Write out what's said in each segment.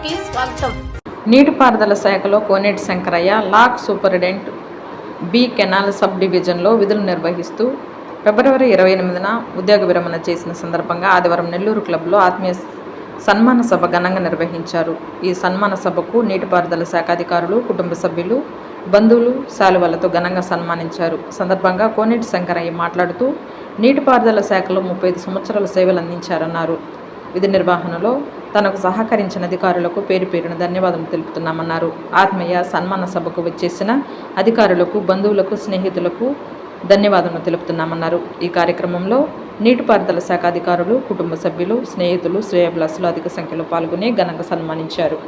కి స్వాగతం. నీటిపారుదల శాఖలో Koneti Shankaraiah lock superintendent B canal sub డివిజన్లో విధులు నిర్వహిస్తూ ఫిబ్రవరి 28న ఉద్యోగ విరమణ చేసిన సందర్భంగా ఆదివారం నెల్లూరు క్లబ్లో ఆత్మీయ సన్మాన సభ ఘనంగా నిర్వహించారు. ఈ సన్మాన సభకు నీటిపారుదల శాఖ అధికారులు, కుటుంబ సభ్యులు, బంధువులు శాలువాలతో ఘనంగా సన్మానించారు. సందర్భంగా కోనేటి శంకరయ్య మాట్లాడుతూ నీటిపారుదల శాఖలో 35 సంవత్సరాల సేవలు అందించారన్నారు. విధి నిర్వహణలో తనకు సహకరించిన అధికారులకు పేరు పేరున ధన్యవాదాలు తెలుపుతున్నామన్నారు. ఆత్మీయ సన్మాన సభకు వచ్చేసిన అధికారులకు, బంధువులకు, స్నేహితులకు ధన్యవాదాలు తెలుపుతున్నామన్నారు. ఈ కార్యక్రమంలో నీటిపారుదల శాఖ అధికారులు, కుటుంబ సభ్యులు, స్నేహితులు, శ్రేయోభిలాషులు అధిక సంఖ్యలో పాల్గొని ఘనంగా సన్మానించారు.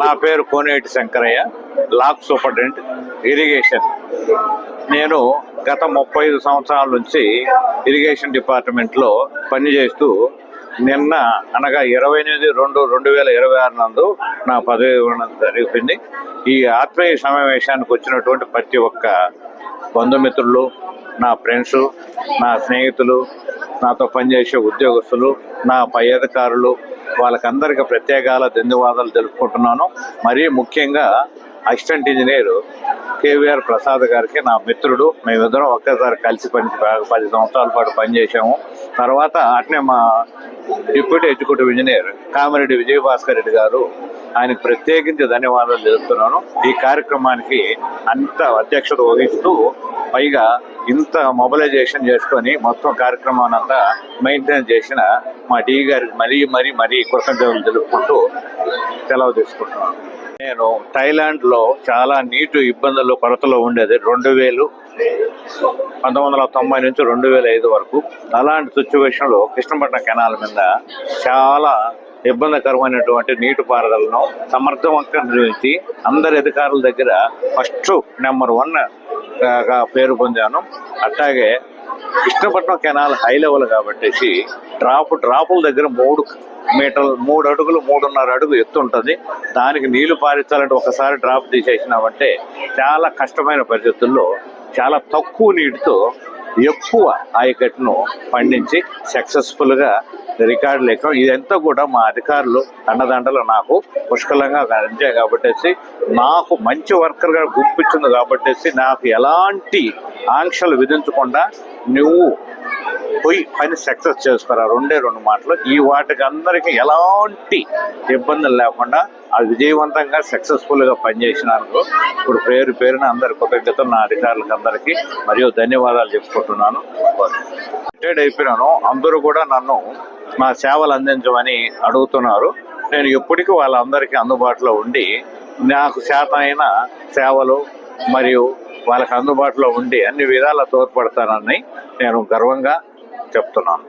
నా పేరు కోనేటి శంకరయ్య, లాక్ సూపరింటెండెంట్ ఇరిగేషన్. నేను గత 35 సంవత్సరాల నుంచి ఇరిగేషన్ డిపార్ట్మెంట్లో పనిచేస్తూ నిన్న అనగా 28/2/2026 నందు నా పదవి విరమణ జరిగింది. ఈ ఆత్మీయ సమావేశానికి వచ్చినటువంటి ప్రతి ఒక్క బంధుమిత్రులు, నా ఫ్రెండ్స్, నా స్నేహితులు, నాతో పనిచేసే ఉద్యోగస్తులు, నా పై అధికారులు, వాళ్ళకందరికీ ప్రత్యేకాల ధన్యవాదాలు తెలుపుకుంటున్నాను. మరీ ముఖ్యంగా అసిస్టెంట్ ఇంజనీర్ కేవీఆర్ ప్రసాద్ గారికి, నా మిత్రుడు, మేమిద్దరం ఒకేసారి కలిసి 10 సంవత్సరాల పాటు పనిచేసాము. తర్వాత అట్నే మా deputy executive engineer Kamireddy Vijayabhaskar Reddy గారు, ఆయనకు ప్రత్యేకించి ధన్యవాదాలు తెలుపుతున్నాను. ఈ కార్యక్రమానికి అంత అధ్యక్షత వహిస్తూ పైగా ఇంత మొబిలైజేషన్ చేసుకొని మొత్తం కార్యక్రమాన్ని అంతా మెయింటైన్ చేసిన మా డి గారికి మరీ కృతజ్ఞతలు తెలుపుకుంటూ సెలవు తీసుకుంటున్నాను. నేను థాయిలాండ్లో చాలా నీటి ఇబ్బందులు, కొరతలో ఉండేది 1990 నుంచి 2005 వరకు. అలాంటి సిచ్యువేషన్లో కృష్ణపట్నం కెనాల్ మీద చాలా ఇబ్బందికరమైనటువంటి నీటిపారుదలను సమర్థవంతంగా నిర్వహించి అందరి అధికారుల దగ్గర ఫస్ట్ నెంబర్ 1 పేరు పొందాను. అట్లాగే కృష్ణపట్నం కెనాల్ హై లెవెల్ కాబట్టి డ్రాపుల దగ్గర 3 అడుగులు 3.5 అడుగు ఎత్తు ఉంటుంది. దానికి నీళ్లు పారించాలంటే ఒకసారి డ్రాప్ తీసేసినామంటే చాలా కష్టమైన పరిస్థితుల్లో చాలా తక్కువ నీటితో ఎక్కువ ఆయకట్టును పండించి సక్సెస్ఫుల్గా రికార్డులు ఎక్కడం, ఇదంతా కూడా మా అధికారులు అండదండలు నాకు పుష్కలంగా అందించాయి. కాబట్టి నాకు మంచి వర్కర్గా గుర్తించింది. కాబట్టి నాకు ఎలాంటి ఆంక్షలు విధించకుండా నువ్వు పోయి పని సక్సెస్ చేసుకురా, 2 మాటలు. ఈ వాటికి అందరికీ ఎలాంటి ఇబ్బందులు లేకుండా అది విజయవంతంగా సక్సెస్ఫుల్గా పనిచేసినందుకు ఇప్పుడు పేరున అందరి కృతజ్ఞతలు నా అధికారులకు అందరికీ మరియు ధన్యవాదాలు చెప్పుకుంటున్నాను. రిటైర్డ్ అయిపోయినాను. అందరూ కూడా నన్ను నా సేవలు అందించమని అడుగుతున్నారు. నేను ఎప్పటికీ వాళ్ళందరికీ అందుబాటులో ఉండి నాకు శాతమైన సేవలు మరియు వాళ్ళకి అందుబాటులో ఉండి అన్ని విధాలా తోడ్పడతానని నేను గర్వంగా చెప్తున్నాను.